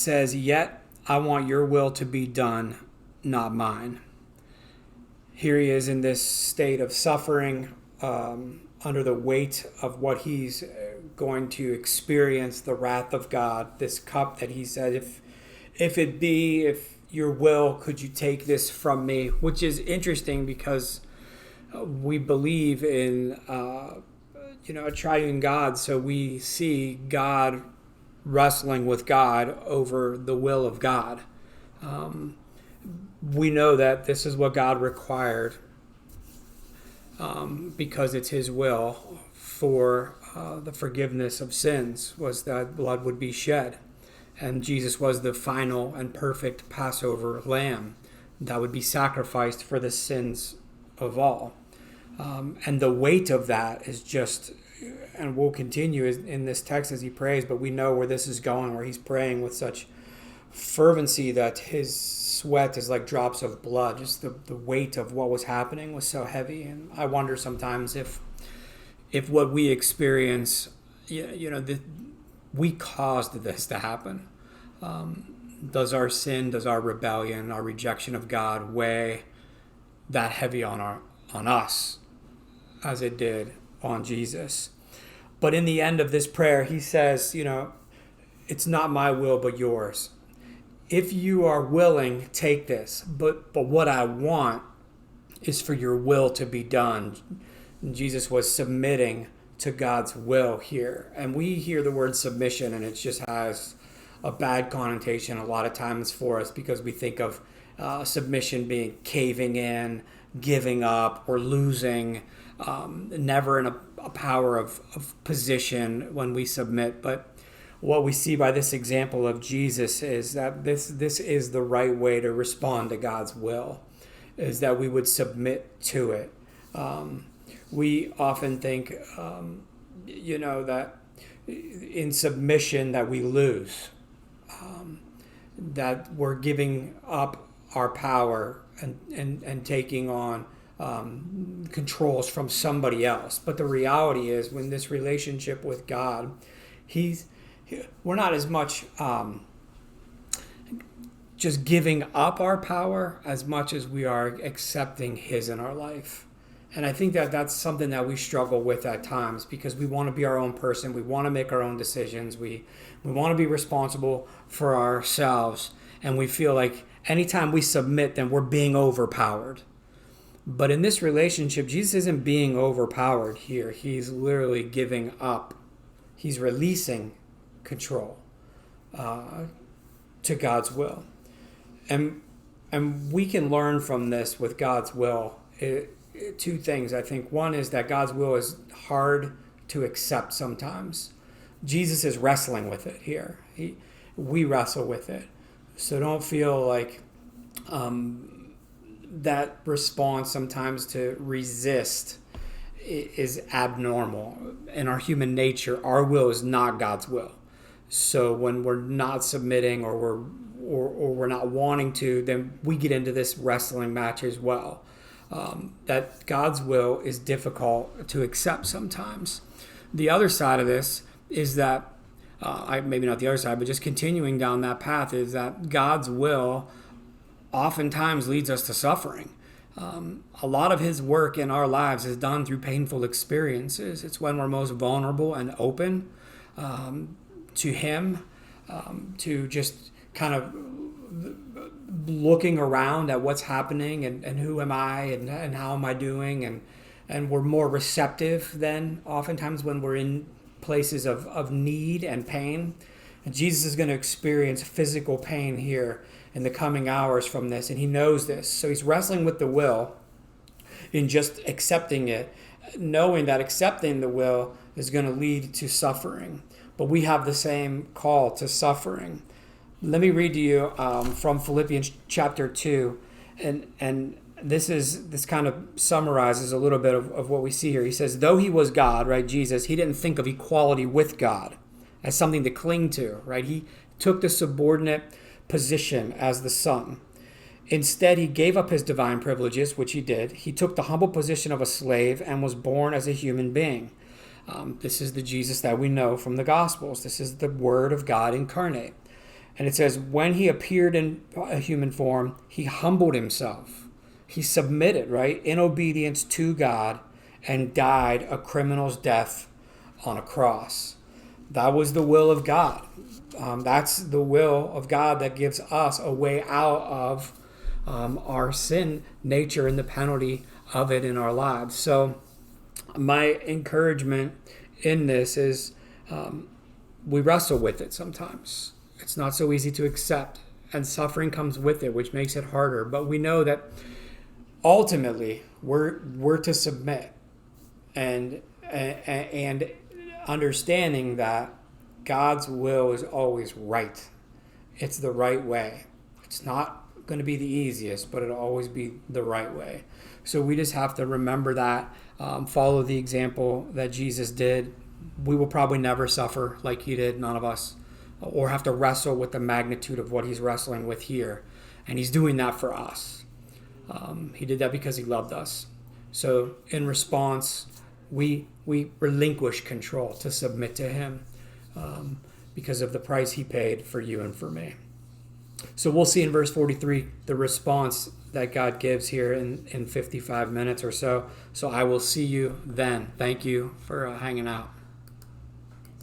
says, "Yet I want your will to be done, not mine." Here he is in this state of suffering, under the weight of what he's going to experience, the wrath of God, this cup that he said, if your will, could you take this from me? Which is interesting because we believe in a triune God, so we see God wrestling with God over the will of God. We know that this is what God required, because it's his will for the forgiveness of sins, was that blood would be shed. And Jesus was the final and perfect Passover lamb that would be sacrificed for the sins of all. And the weight of that is just, and we'll continue in this text as he prays, but we know where this is going, where he's praying with such fervency that his sweat is like drops of blood. Just the weight of what was happening was so heavy. And I wonder sometimes if what we experience, we caused this to happen. Does our sin, does our rebellion, our rejection of God weigh that heavy on us as it did on Jesus? But in the end of this prayer, he says, it's not my will but yours. If you are willing, take this. But what I want is for your will to be done. Jesus was submitting to God's will here. And we hear the word submission, and it just has a bad connotation a lot of times for us, because we think of submission being caving in, giving up, or losing, never in a power of position when we submit. But what we see by this example of Jesus is that this is the right way to respond to God's will, is that we would submit to it. We often think, that in submission that we lose, that we're giving up our power and taking on controls from somebody else. But the reality is, when this relationship with God, we're not as much just giving up our power as much as we are accepting his in our life. And I think that that's something that we struggle with at times, because we want to be our own person. We want to make our own decisions. We want to be responsible for ourselves. And we feel like anytime we submit, then we're being overpowered. But in this relationship, Jesus isn't being overpowered here. He's literally giving up. He's releasing control to God's will. And we can learn from this with God's will. Two things, I think. One is that God's will is hard to accept sometimes. Jesus is wrestling with it here. We wrestle with it. So don't feel like that response sometimes to resist is abnormal. In our human nature, our will is not God's will. So when we're not submitting, or we're not wanting to, then we get into this wrestling match as well. That God's will is difficult to accept sometimes. The other side of this is that, maybe not the other side, but just continuing down that path, is that God's will oftentimes leads us to suffering. A lot of his work in our lives is done through painful experiences. It's when we're most vulnerable and open to him, to just kind of looking around at what's happening and who am I and how am I doing, and we're more receptive than oftentimes when we're in places of need and pain. And Jesus is going to experience physical pain here in the coming hours from this, and he knows this. So he's wrestling with the will in just accepting it, knowing that accepting the will is going to lead to suffering. But we have the same call to suffering. Let me read to you from Philippians chapter 2, and this kind of summarizes a little bit of what we see here. He says, though he was God, right, Jesus, he didn't think of equality with God as something to cling to, right? He took the subordinate position as the Son. Instead, he gave up his divine privileges, which he did. He took the humble position of a slave and was born as a human being. This is the Jesus that we know from the Gospels. This is the Word of God incarnate. And it says, when he appeared in a human form, he humbled himself. He submitted, right, in obedience to God and died a criminal's death on a cross. That was the will of God. That's the will of God that gives us a way out of our sin nature and the penalty of it in our lives. So my encouragement in this is we wrestle with it sometimes. It's not so easy to accept, and suffering comes with it, which makes it harder. But we know that ultimately we're to submit, and understanding that God's will is always right. It's the right way. It's not going to be the easiest, but it'll always be the right way. So we just have to remember that, follow the example that Jesus did. We will probably never suffer like he did, none of us, or have to wrestle with the magnitude of what he's wrestling with here. And he's doing that for us. He did that because he loved us. So in response, we relinquish control to submit to him because of the price he paid for you and for me. So we'll see in verse 43 the response that God gives here in 55 minutes or so. So I will see you then. Thank you for hanging out.